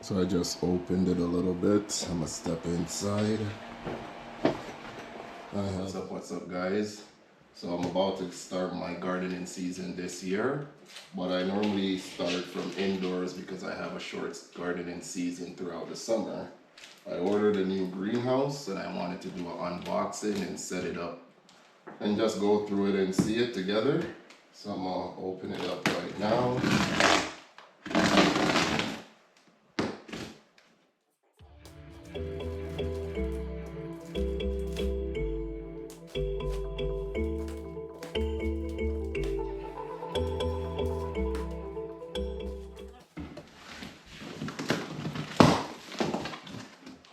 So I just opened it a little bit. I'm gonna step inside. What's up guys? So I'm about to start my gardening season this year, but I normally start from indoors because I have a short gardening season throughout the summer. I ordered a new greenhouse and I wanted to do an unboxing and set it up and just go through it and see it together. So I'm gonna open it up right now.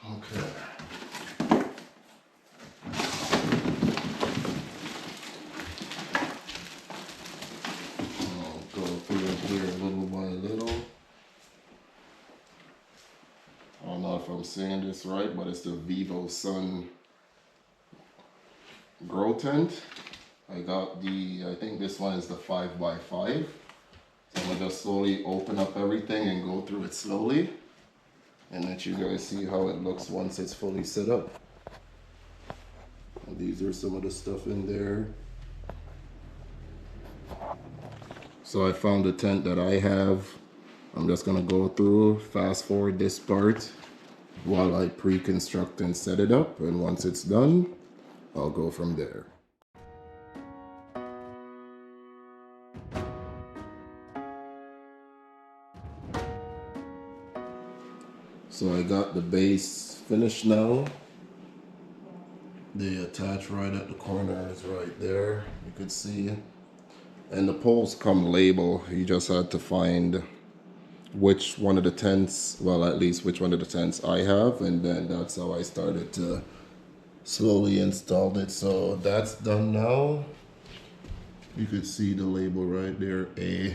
Okay. I'll go through it here little by little. I don't know if I'm saying this right, but it's the Vivosun grow tent. I got I think this one is the 5x5. So I'm gonna just slowly open up everything and go through it slowly and let you guys see how it looks once it's fully set up. And these are some of the stuff in there. So I found the tent that I have. I'm just gonna go through, fast forward this part while I pre-construct and set it up, and once it's done, I'll go from there. So I got the base finished now. The attach right at the corner is right there, you could see. And the poles come labeled. You just had to find which one of the tents, well, at least which one of the tents I have, and then that's how I started to slowly install it. So that's done now. You could see the label right there, A,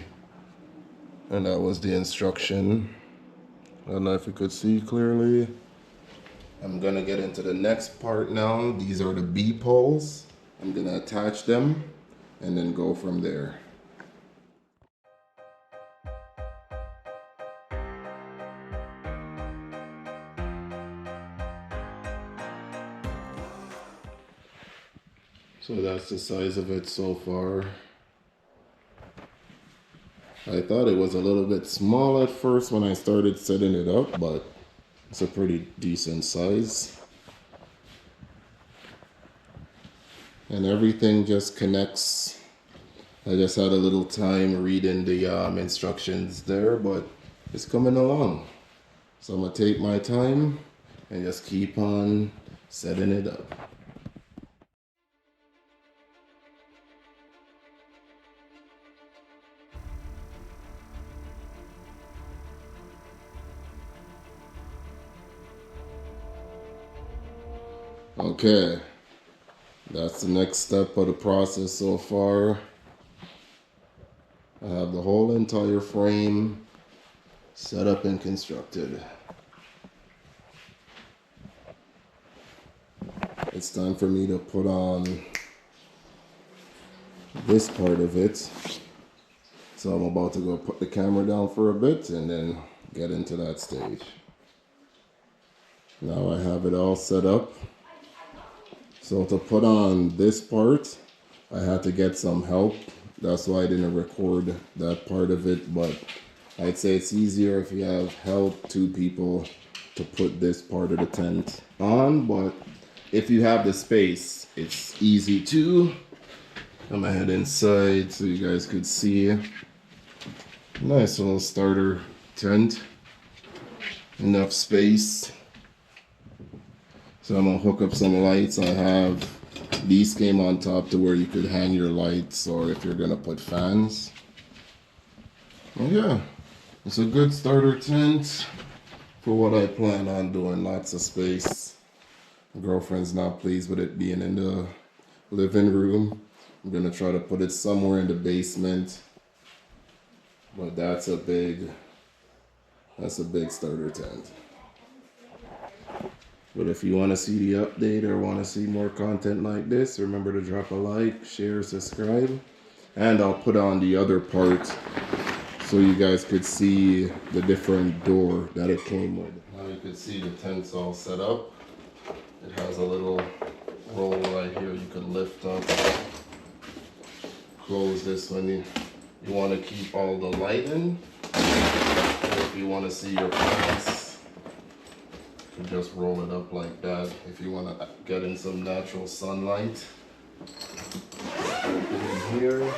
and that was the instruction. I don't know if you could see clearly. I'm gonna get into the next part now. These are the B poles. I'm gonna attach them and then go from there. So that's the size of it so far. I thought it was a little bit small at first when I started setting it up, but it's a pretty decent size. And everything just connects. I just had a little time reading the instructions there, but it's coming along. So I'm gonna take my time and just keep on setting it up. Okay, that's the next step of the process so far. I have the whole entire frame set up and constructed. It's time for me to put on this part of it. So I'm about to go put the camera down for a bit and then get into that stage. Now I have it all set up. So to put on this part, I had to get some help. That's why I didn't record that part of it, but I'd say it's easier if you have help, 2 people, to put this part of the tent on, but if you have the space, it's easy too. I'm gonna head inside so you guys could see. Nice little starter tent. Enough space. So I'm gonna hook up some lights. I have, these came on top to where you could hang your lights or if you're gonna put fans. And yeah, it's a good starter tent for what I plan on doing. Lots of space. My girlfriend's not pleased with it being in the living room. I'm gonna try to put it somewhere in the basement. But that's a big starter tent. But if you want to see the update or want to see more content like this, remember to drop a like, share, subscribe. And I'll put on the other part so you guys could see the different door that it came with. Now you can see the tent's all set up. It has a little roll right here you can lift up. Close this when you want to keep all the light in. Or if you want to see your plants, you can just roll it up like that. If you want to get in some natural sunlight, open in here.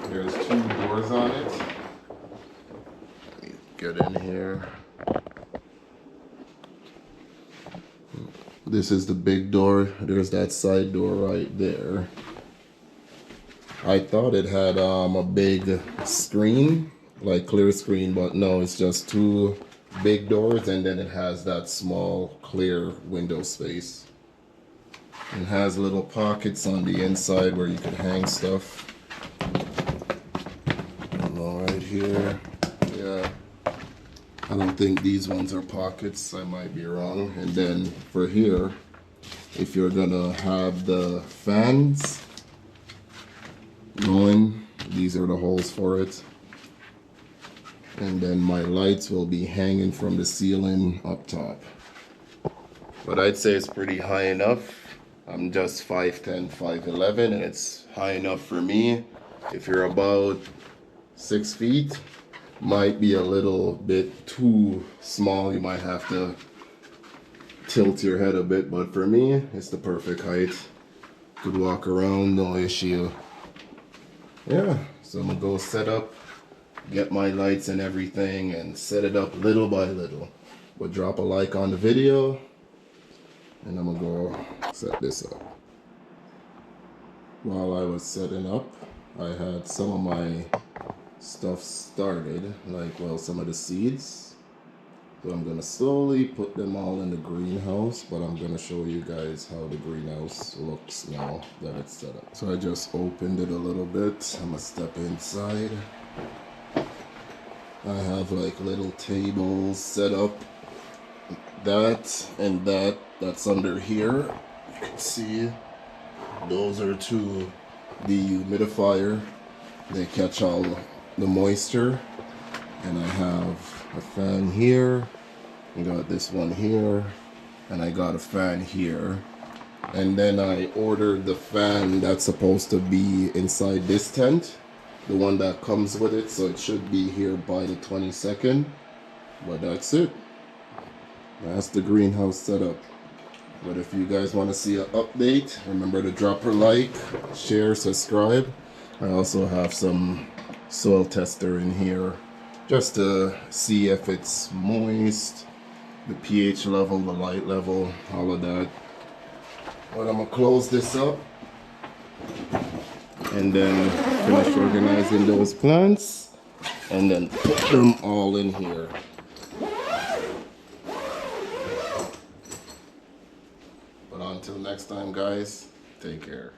There's 2 doors on it. Let me get in here. This is the big door. There's that side door right there. I thought it had a big screen, like clear screen, but no, it's just 2 big doors, and then it has that small clear window space. It has little pockets on the inside where you can hang stuff. Right here, yeah. I don't think these ones are pockets, I might be wrong. And then for here, if you're gonna have the fans going, these are the holes for it. And then my lights will be hanging from the ceiling up top. But I'd say it's pretty high enough. I'm just 5'10", 5'11", and it's high enough for me. If you're about 6 feet, might be a little bit too small. You might have to tilt your head a bit, but for me, it's the perfect height. Could walk around, no issue. Yeah, so I'm gonna go set up, get my lights and everything, and set it up little by little. But drop a like on the video, and I'm gonna go set this up. While I was setting up, I had some of my stuff started, like, well, some of the seeds. So I'm gonna slowly put them all in the greenhouse, but I'm gonna show you guys how the greenhouse looks now that it's set up. So I just opened it a little bit. I'm gonna step inside. I have like little tables set up. That and that's under here. You can see those are to the humidifier. They catch all the moisture. And I have a fan here. I got this one here. And I got a fan here. And then I ordered the fan that's supposed to be inside this tent. The one that comes with it. So it should be here by the 22nd. But that's it. That's the greenhouse setup. But if you guys want to see an update, remember to drop a like, share, subscribe. I also have some soil tester in here just to see if it's moist, the pH level, the light level, all of that. But I'm gonna close this up and then finish organizing those plants and then put them all in here. But until next time, guys, take care.